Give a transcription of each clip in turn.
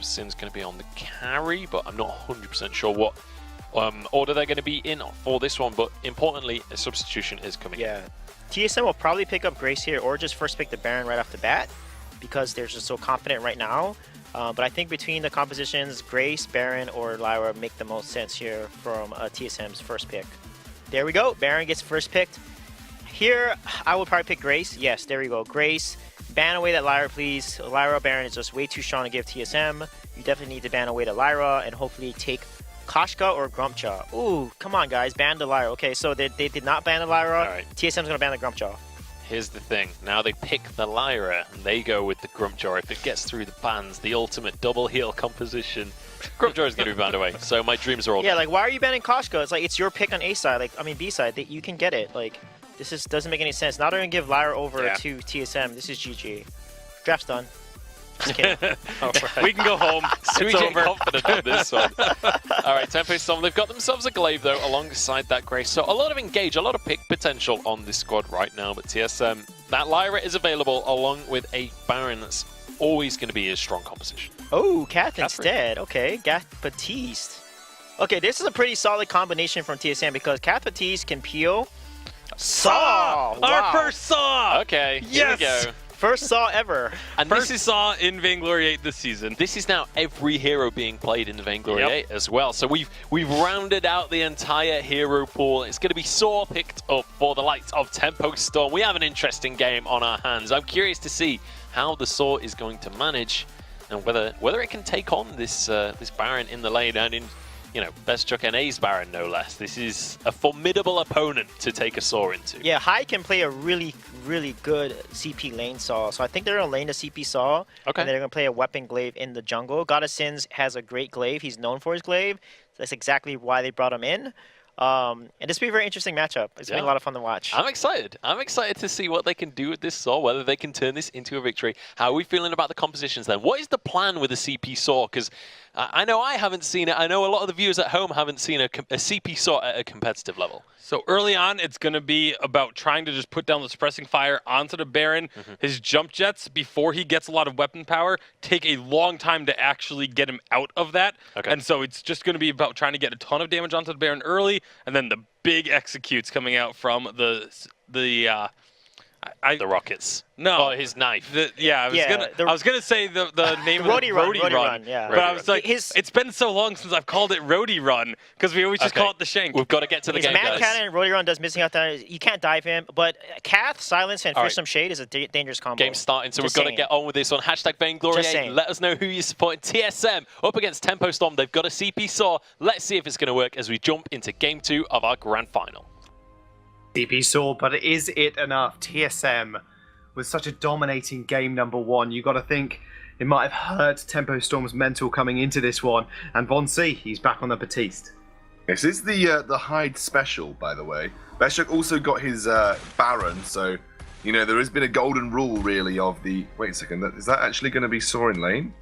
with Sin's going to be on the carry, but I'm not 100% sure what order they're going to be in for this one. But importantly, a substitution is coming. Yeah, TSM will probably pick up Grace here, or just first pick the Baron right off the bat, because they're just so confident right now. But I think between the compositions, Grace, Baron, or Lyra make the most sense here from TSM's first pick. There we go. Baron gets first picked. Here, I would probably pick Grace. Yes, there we go. Grace. Ban away that Lyra, please. Lyra Baron is just way too strong to give TSM. You definitely need to ban away the Lyra and hopefully take Koshka or Grumpjaw. Ooh, come on, guys. Ban the Lyra. Okay, so they did not ban the Lyra. All right. TSM's going to ban the Grumpjaw. Here's the thing. Now they pick the Lyra and they go with the Grumpjaw. If it gets through the bans, the ultimate double heal composition, Grumpjaw is going to be banned away. So my dreams are all Yeah, like, why are you banning Koshka? It's like, it's your pick on A side. Like, I mean, B side. You can get it. Like, this doesn't make any sense. Now they're going to give Lyra over to TSM. This is GG. Draft's done. Just kidding. Right. We can go home. Sweet confident on this one. All right, Tempo Storm. They've got themselves a glaive, though, alongside that Grace. So a lot of engage, a lot of pick potential on this squad right now. But TSM, that Lyra is available along with a Baron that's always going to be a strong composition. Oh, Kath instead. Okay, Kath Baptiste. Okay, this is a pretty solid combination from TSM because Kath Baptiste can peel. Saw! Wow. Our first Saw! Okay, yes! Here we go. First Saw ever. And first Saw in Vainglory 8 this season. This is now every hero being played in the Vainglory 8 as well. So we've rounded out the entire hero pool. It's going to be Saw picked up for the likes of Tempo Storm. We have an interesting game on our hands. I'm curious to see how the Saw is going to manage and whether it can take on this this Baron in the lane and in, you know, Best Chuck NA's Baron, no less. This is a formidable opponent to take a Saw into. Yeah, Hyde can play a really good CP lane Saw. So I think they're going to lane the CP Saw. Okay. And they're going to play a weapon glaive in the jungle. God of Sins has a great glaive. He's known for his glaive. That's exactly why they brought him in. And this will be a very interesting matchup. It's been a lot of fun to watch. I'm excited. I'm excited to see what they can do with this Saw, whether they can turn this into a victory. How are we feeling about the compositions then? What is the plan with the CP Saw? Because I know I haven't seen it. I know a lot of the viewers at home haven't seen a CP Saw at a competitive level. So early on, it's going to be about trying to just put down the suppressing fire onto the Baron. His jump jets, before he gets a lot of weapon power, take a long time to actually get him out of that. Okay. And so it's just going to be about trying to get a ton of damage onto the Baron early, and then the big executes coming out from the rockets. No, oh, his knife. I was gonna say the name of the Roadie Roadie Run. Yeah. But I was like, it's been so long since I've called it Roadie Run because we always just call it the Shank. We've got to get to the game, Mad guys. Cannon, Roadie Run does missing out there. You can't dive him, but Kath, Silence, and Fearsome Shade is a dangerous combo. Game starting, so Just we've got to get on with this on hashtag Vainglory 8. Let us know who you're supporting. TSM up against Tempo Storm. They've got a CP Saw. Let's see if it's going to work as we jump into Game 2 of our Grand Final. CP Saw, but is it enough? TSM with such a dominating game number one, you got to think it might have hurt Tempo Storm's mental coming into this one. And Von C, he's back on the Baptiste. This is the Hyde special, by the way. Beshuk also got his Baron, so you know there has been a golden rule really of the. Wait a second, is that actually going to be Saw in lane?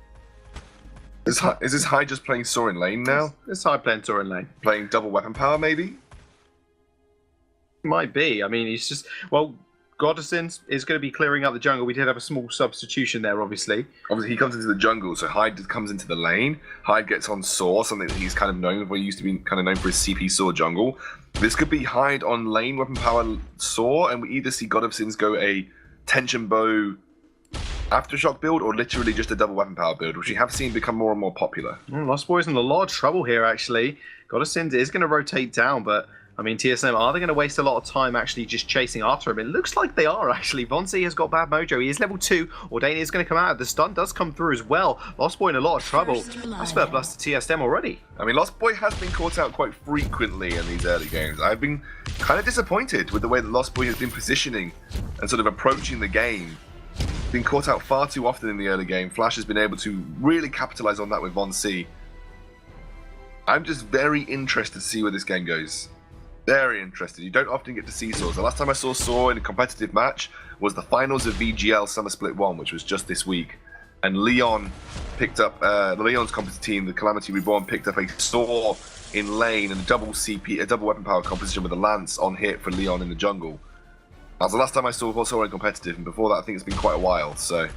Is this Hyde just playing Saw in lane now? It's Hyde playing Saw in lane. Playing double weapon power, maybe? Might be. I mean, he's just Goddessins is going to be clearing out the jungle. We did have a small substitution there, obviously. Obviously, he comes into the jungle, so Hyde comes into the lane. Hyde gets on Saw, something that he's kind of known for. He used to be kind of known for his CP Saw jungle. This could be Hyde on lane weapon power Saw, and we either see God of Sins go a tension bow aftershock build, or literally just a double weapon power build, which we have seen become more and more popular. Lost Boy's in a lot of trouble here, actually. Goddessins is going to rotate down, but I mean, TSM, are they going to waste a lot of time actually just chasing after him? It looks like they are, actually. Von C has got bad mojo. He is level 2. Ordania is going to come out. The stun does come through as well. Lost Boy in a lot of trouble. That's fair plus to TSM already. I mean, Lost Boy has been caught out quite frequently in these early games. I've been kind of disappointed with the way that Lost Boy has been positioning and sort of approaching the game. Been caught out far too often in the early game. Flash has been able to really capitalize on that with Von C. I'm just very interested to see where this game goes. Very interested. You don't often get to see Saws. The last time I saw Saw in a competitive match was the finals of VGL Summer Split 1, which was just this week. And Leon picked up, Leon's competitive team, the Calamity Reborn, picked up a Saw in lane and a double weapon power composition with a Lance on hit for Leon in the jungle. That was the last time I saw Saw in competitive, and before that I think it's been quite a while, so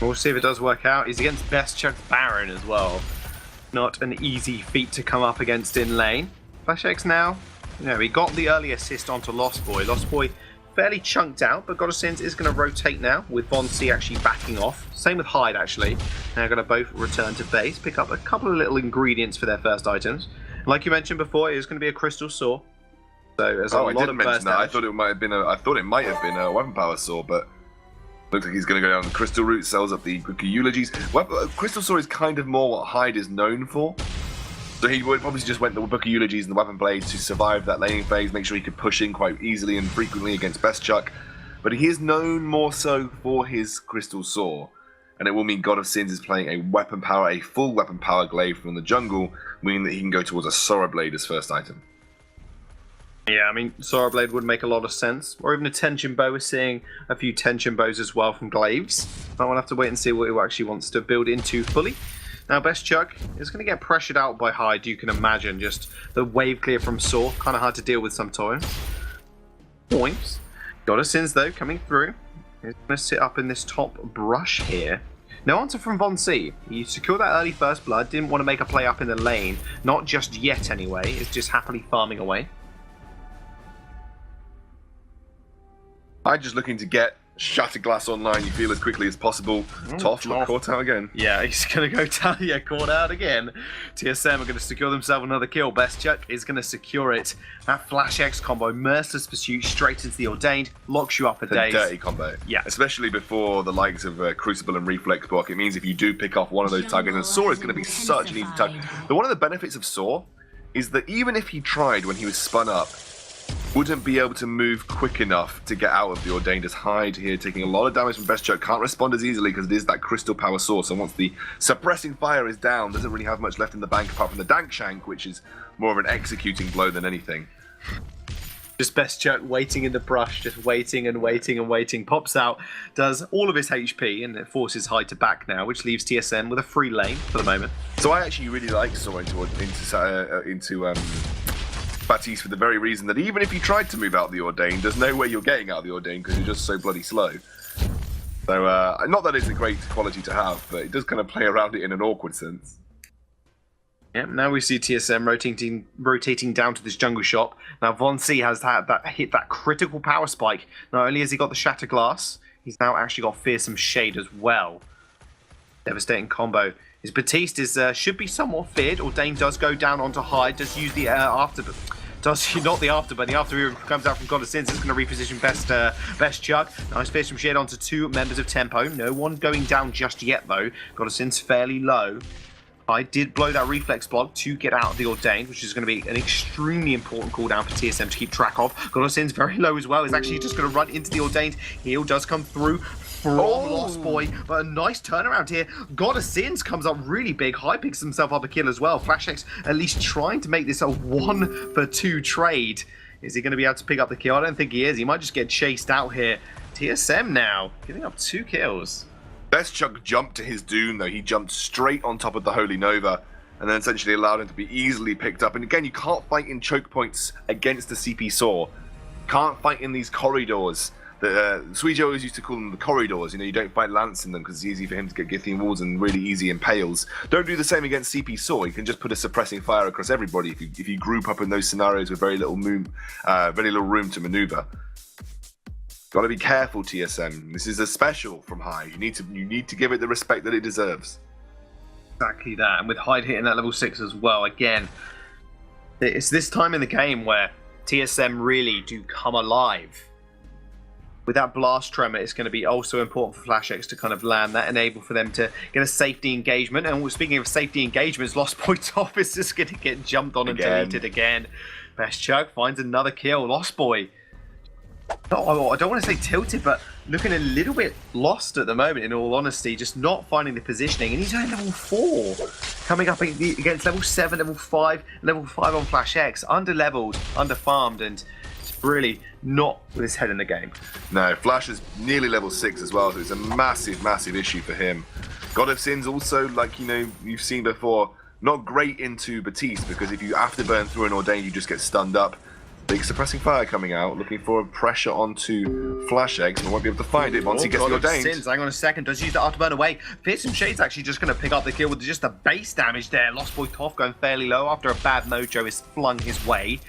We'll see if it does work out. He's against Best Chuck Baron as well. Not an easy feat to come up against in lane. FlashX now, he got the early assist onto Lost Boy. Lost Boy fairly chunked out, but Goddessins is going to rotate now with Von C actually backing off. Same with Hyde actually. Now going to both return to base, pick up a couple of little ingredients for their first items. Like you mentioned before, it is going to be a Crystal Saw. So there's a lot of burst damage. I thought it might have been a weapon power saw, but looks like he's going to go down the crystal route, sells up the Booker Eulogies. Crystal Saw is kind of more what Hyde is known for. So he would probably just went the Booker Eulogies and the Weapon Blades to survive that laning phase, make sure he could push in quite easily and frequently against Best Chuck. But he is known more so for his Crystal Saw. And it will mean God of Sins is playing a weapon power, a full weapon power glaive from the jungle, meaning that he can go towards a Sora Blade as first item. Yeah, I mean, Sora Blade would make a lot of sense. Or even a Tension Bow. We're seeing a few Tension Bows as well from Glaives. But we'll have to wait and see what he actually wants to build into fully. Now, Best Chuck is going to get pressured out by Hyde, you can imagine. Just the wave clear from Saw, kind of hard to deal with sometimes. Points. Goddessins, though, coming through. He's going to sit up in this top brush here. No answer from Von C. He secured that early first blood, didn't want to make a play up in the lane. Not just yet, anyway. He's just happily farming away. I'm just looking to get Shattered Glass online, you feel, as quickly as possible. Toff caught out again. Yeah, he's going to go down. Yeah, caught out again. TSM are going to secure themselves another kill. Best Chuck is going to secure it. That Flash X combo, Merciless Pursuit, straight into the Ordained, locks you up for days. A dirty combo. Yeah. Especially before the likes of Crucible and Reflex block. It means if you do pick off one of those targets, and Saw is going to be such an easy target. But one of the benefits of Saw is that even if he tried when he was spun up, wouldn't be able to move quick enough to get out of the Ordained as Hyde here, taking a lot of damage from Best Chuck. Can't respond as easily because it is that crystal power source, and once the suppressing fire is down, doesn't really have much left in the bank apart from the Dank Shank, which is more of an executing blow than anything. Just Best Chuck waiting in the brush, just waiting and waiting and waiting. Pops out, does all of his HP, and it forces Hyde to back now, which leaves TSM with a free lane for the moment. So I actually really like Saw into Baptiste for the very reason that even if you tried to move out the Ordained, there's no way you're getting out the Ordained because you're just so bloody slow. So, not that it's a great quality to have, but it does kind of play around it in an awkward sense. Yep, now we see TSM rotating down to this jungle shop. Now Von C has hit that critical power spike. Not only has he got the Shatter Glass, he's now actually got Fearsome Shade as well. Devastating combo. His Batiste is should be somewhat feared. Ordained does go down onto Hyde, does use the afterburn. Not the afterburn. The afterburn comes out from God of Sins. It's going to reposition Best Chuck. Nice Fearsome Shade onto two members of Tempo. No one going down just yet, though. God of Sins fairly low. I did blow that Reflex block to get out of the Ordained, which is going to be an extremely important cooldown for TSM to keep track of. God of Sins very low as well. He's actually just going to run into the Ordained. Heal does come through from Lost Boy, but a nice turnaround here. God of Sins comes up really big. Hyde picks himself up a kill as well. FlashX at least trying to make this a 1-for-2 trade. Is he going to be able to pick up the kill? I don't think he is. He might just get chased out here. TSM now giving up 2 kills. Best Chuck jumped to his doom, though. He jumped straight on top of the Holy Nova and then essentially allowed him to be easily picked up. And again, you can't fight in choke points against the CP Saw. Can't fight in these corridors. Suijo always used to call them the corridors. You know, you don't fight Lance in them because it's easy for him to get Githian walls and really easy impales. Don't do the same against CP Saw. You can just put a suppressing fire across everybody if you group up in those scenarios with very little room to maneuver. Got to be careful, TSM. This is a special from Hyde. You need to give it the respect that it deserves. Exactly that. And with Hyde hitting that level 6 as well, again, it's this time in the game where TSM really do come alive. With that Blast Tremor, it's going to be also important for FlashX to kind of land that, enable for them to get a safety engagement. And speaking of safety engagements, Lost Boy Top is just going to get jumped on and deleted again. Best Chuck finds another kill. Lost Boy. Oh, I don't want to say tilted, but looking a little bit lost at the moment, in all honesty, just not finding the positioning. And he's only level 4, coming up against level 7, level 5 on FlashX. Under-leveled, under-farmed, and really not with his head in the game. No, Flash is nearly level 6 as well, so it's a massive, massive issue for him. God of Sins also, like, you know, you've seen before, not great into Batiste, because if you afterburn through an Ordained, you just get stunned up. Big suppressing fire coming out, looking for pressure onto Flash Eggs, but won't be able to find it once he gets the ordained. Sins, hang on a second, does use the afterburn away. Fearsome Shade's actually just going to pick up the kill with just the base damage there. Lost Boy Toph going fairly low after a bad mojo is flung his way.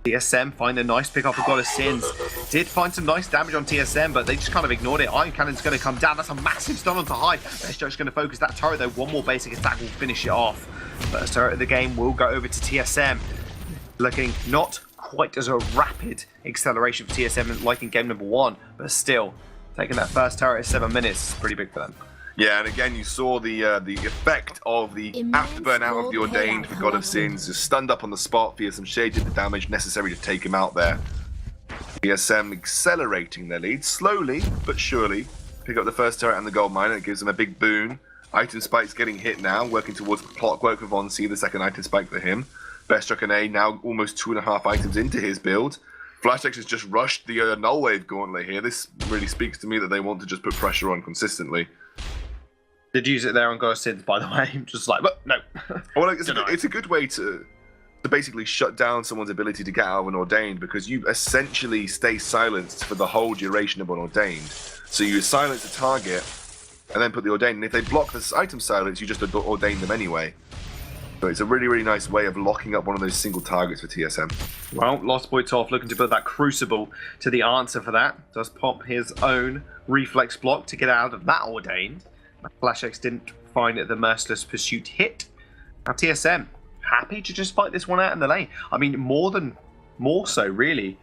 TSM find a nice pick up of God of Sins. Did find some nice damage on TSM, but they just kind of ignored it. Iron Cannon's going to come down. That's a massive stun onto Hyde. Best Joke's going to focus that turret though. One more basic attack will finish it off. First turret of the game will go over to TSM. Looking not quite as a rapid acceleration for TSM like in game number 1, but still, taking that first turret at 7 minutes is pretty big for them. Yeah, and again, you saw the effect of the afterburn out of the ordained for God of Sins. Just stunned up on the spot. Fearsome Shade did the damage necessary to take him out there. TSM accelerating their lead, slowly but surely. Pick up the first turret and the gold mine, and it gives them a big boon. Item Spike's getting hit now, working towards the clockwork for Von C, the second item spike for him. Best Chuck and A now almost 2.5 items into his build. FlashX has just rushed the Null Wave Gauntlet here. This really speaks to me that they want to just put pressure on consistently. Did use it there on God of Sins, by the way. Just like, but no. Well, it's a good way to basically shut down someone's ability to get out of an ordained, because you essentially stay silenced for the whole duration of an ordained. So you silence the target and then put the ordained, and if they block this item silence, you just ordain them anyway. So it's a really, really nice way of locking up one of those single targets for TSM. Well, Lost Boy Toph looking to build that Crucible to the answer for that. Does pop his own reflex block to get out of that ordained. FlashX didn't find it the Merciless Pursuit hit. Now TSM, happy to just fight this one out in the lane. I mean, more so, really.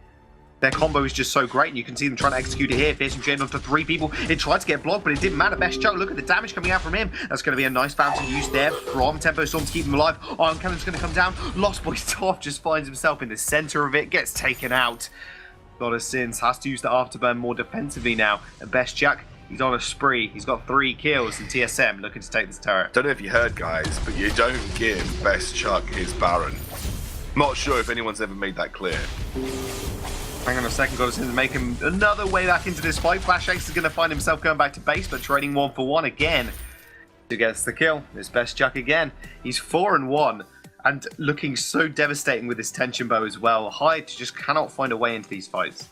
Their combo is just so great, and you can see them trying to execute it here. Fearsome Shade onto 3 people. It tried to get blocked, but it didn't matter. Best Chuck, look at the damage coming out from him. That's going to be a nice fountain use there from Tempo Storm to keep him alive. Iron Cannon's going to come down. Lost Boy Toph just finds himself in the center of it, gets taken out. God of Sins has to use the afterburn more defensively now. And Best Jack, he's on a spree. He's got 3 kills, and TSM looking to take this turret. Don't know if you heard, guys, but you don't give Best Chuck his Baron. Not sure if anyone's ever made that clear. Hang on a second, God of Sins make him another way back into this fight. FlashX is going to find himself going back to base, but trading 1-for-1 again. Who gets the kill? It's Best Chuck again. He's 4-1 and looking so devastating with his tension bow as well. Hyde just cannot find a way into these fights.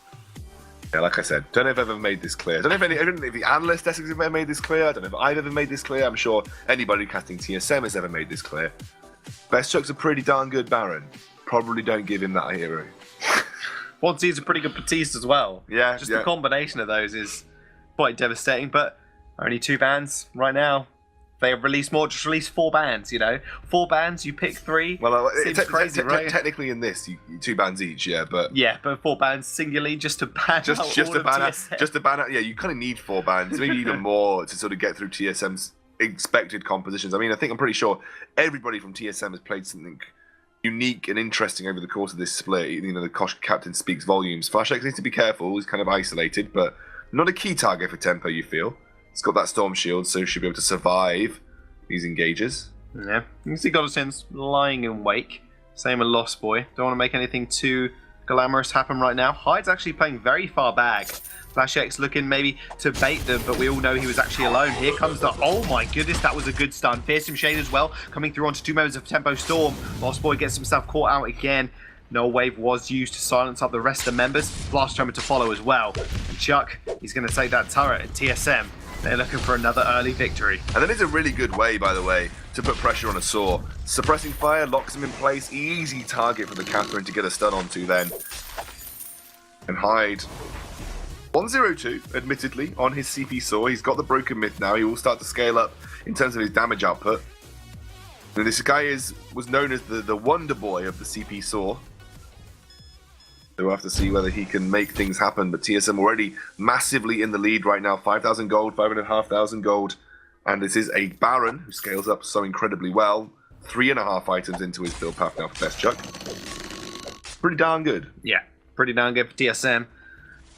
Yeah, like I said, don't know if I've ever made this clear. I don't know if the analyst desks have ever made this clear. I don't know if I've ever made this clear. I'm sure anybody casting TSM has ever made this clear. Best Chuck's a pretty darn good Baron. Probably don't give him that hero. He's a pretty good Batiste as well. Yeah, Just the combination of those is quite devastating, but only 2 bans right now. They have released more, just released 4 bans, you know? 4 bans, you pick 3. Well, seems crazy, right? Technically in this, 2 bans each, yeah, but... Yeah, but 4 bans singularly just to ban just out to all ban of out, TSM. just to ban out, yeah, you kind of need 4 bans, maybe even more to sort of get through TSM's expected compositions. I mean, I'm pretty sure everybody from TSM has played something unique and interesting over the course of this split. You know, the Kosh captain speaks volumes. FlashX needs to be careful. He's kind of isolated, but not a key target for Tempo, you feel. He's got that Storm Shield, so should be able to survive these engages. Yeah, you can see God of Sins lying in wake. Same with Lost Boy. Don't want to make anything too glamorous happen right now. Hyde's actually playing very far back. FlashX looking maybe to bait them, but we all know he was actually alone. Here comes the... Oh my goodness, that was a good stun. Fearsome Shade as well, coming through onto 2 members of Tempo Storm. Lost Boy gets himself caught out again. Null Wave was used to silence up the rest of the members. Blast Tremor to follow as well. And Chuck, he's going to take that turret at TSM. They're looking for another early victory. And that is a really good way, by the way, to put pressure on a Saw. Suppressing fire locks him in place. Easy target for the Catherine to get a stun onto then. And Hyde... 102, admittedly, on his CP Saw. He's got the Broken Myth now. He will start to scale up in terms of his damage output. And this guy was known as the Wonder Boy of the CP Saw. So we'll have to see whether he can make things happen. But TSM already massively in the lead right now. 5,000 gold, 5,500 gold. And this is a Baron who scales up so incredibly well. 3.5 items into his build path now for Best Chuck. Pretty darn good. Yeah, pretty darn good for TSM.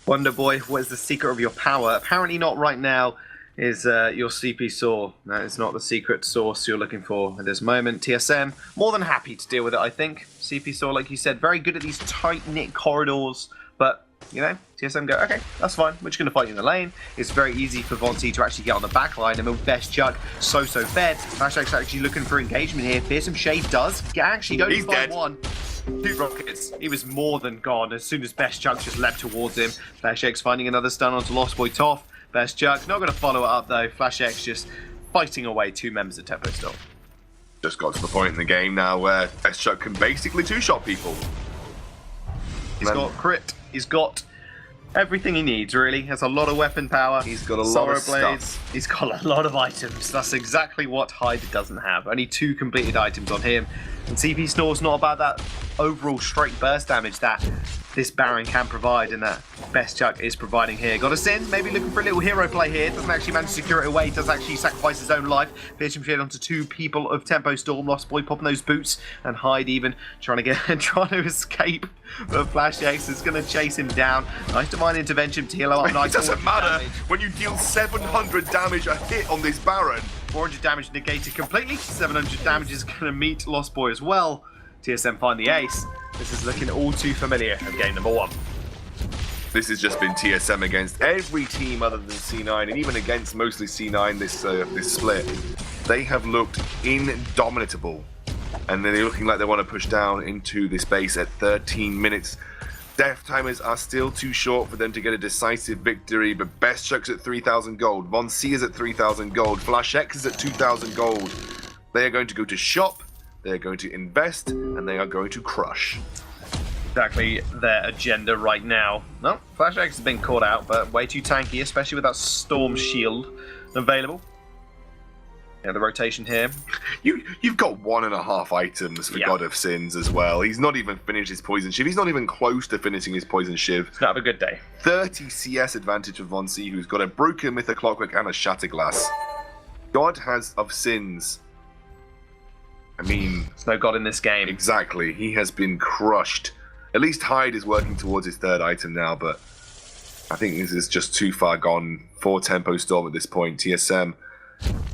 Wonder Boy, what is the secret of your power? Apparently not right now is your CP Saw. That is not the secret source you're looking for at this moment. TSM, more than happy to deal with it, I think. CP Saw, like you said, very good at these tight-knit corridors, but, you know, TSM go, okay, that's fine, we're just going to fight you in the lane. It's very easy for Von C to actually get on the back line, and with Best Chuck so fed. FlashX actually looking for engagement here. Fearsome Shade does actually go to 5-1. 2 rockets. He was more than gone as soon as Best Chuck just leapt towards him. Flash X finding another stun onto Lost Boy Toff. Best Chuck not going to follow it up though. Flash X just fighting away 2 members of Tempo Storm. Just got to the point in the game now where Best Chuck can basically 2-shot people. He's got crit. He's got everything he needs, really. Has a lot of weapon power. He's got a lot of stuff. He's got a lot of items. That's exactly what Hyde doesn't have. Only 2 completed items on him. And CP Snore's not about that overall straight burst damage that this Baron can provide and that Best Chuck is providing here. Got a Sin, maybe looking for a little hero play here. Doesn't actually manage to secure it away. Does actually sacrifice his own life. Piercing Shield onto 2 people of Tempo Storm. Lost Boy popping those boots and Hyde even trying to escape. But Flash X is going to chase him down. Nice divine intervention to heal up. Nice. It doesn't matter when you deal 700 damage a hit on this Baron. 400 damage negated completely. 700 damage is going to meet Lost Boy as well. TSM find the ace. This is looking all too familiar of game number 1. This has just been TSM against every team other than C9, and even against mostly C9 this split. They have looked indomitable, and they're looking like they want to push down into this base at 13 minutes. Death timers are still too short for them to get a decisive victory, but Best Chuck's at 3,000 gold, Von C is at 3,000 gold, Flash X is at 2,000 gold. They are going to go to shop, they are going to invest, and they are going to crush. Exactly their agenda right now. No, Flash X has been caught out, but way too tanky, especially with that Storm Shield available. Yeah, the rotation here. You've got 1.5 items for God of Sins as well. He's not even finished his Poison Shiv. He's not even close to finishing his Poison Shiv. It's not have a good day. 30 CS advantage for Von C, who's got a Broken Mythic Clockwork and a Shatterglass. God of Sins. I mean... There's no God in this game. Exactly. He has been crushed. At least Hyde is working towards his 3rd item now, but I think this is just too far gone for Tempo Storm at this point. TSM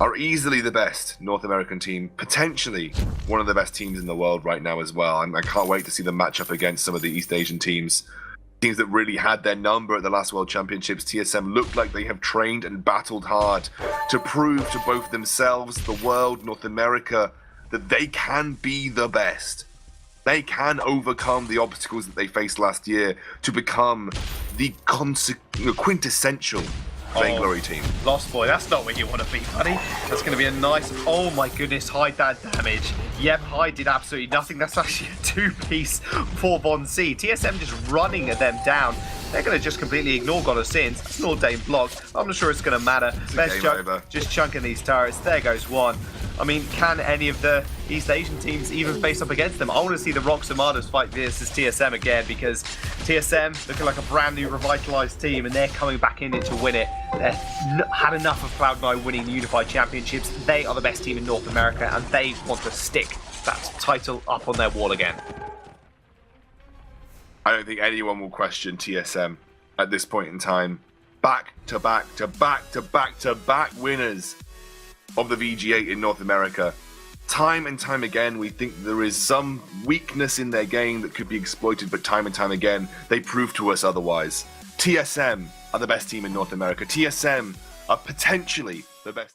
are easily the best North American team, potentially one of the best teams in the world right now as well. I can't wait to see them match up against some of the East Asian teams that really had their number at the last World Championships. TSM look like they have trained and battled hard to prove to both themselves, the world, North America, that they can be the best. They can overcome the obstacles that they faced last year to become the quintessential Vainglory team. Lost Boy, that's not where you want to be, buddy. That's going to be a nice... Oh my goodness, Hyde that damage. Yep, Hyde did absolutely nothing. That's actually a 2-piece for Von C. TSM just running them down. They're going to just completely ignore God of Sins. It's an ordained block. I'm not sure it's going to matter. Best Chuck just chunking these turrets. There goes one. I mean, can any of the East Asian teams even face up against them? I want to see the Rocks Armadas fight versus TSM again, because TSM looking like a brand new revitalized team, and they're coming back in it to win it. They've had enough of Cloud9 winning the Unified Championships. They are the best team in North America, and they want to stick that title up on their wall again. I don't think anyone will question TSM at this point in time. Back to back to back to back to back winners of the VG8 in North America. Time and time again, we think there is some weakness in their game that could be exploited, but time and time again, they prove to us otherwise. TSM are the best team in North America. TSM are potentially the best.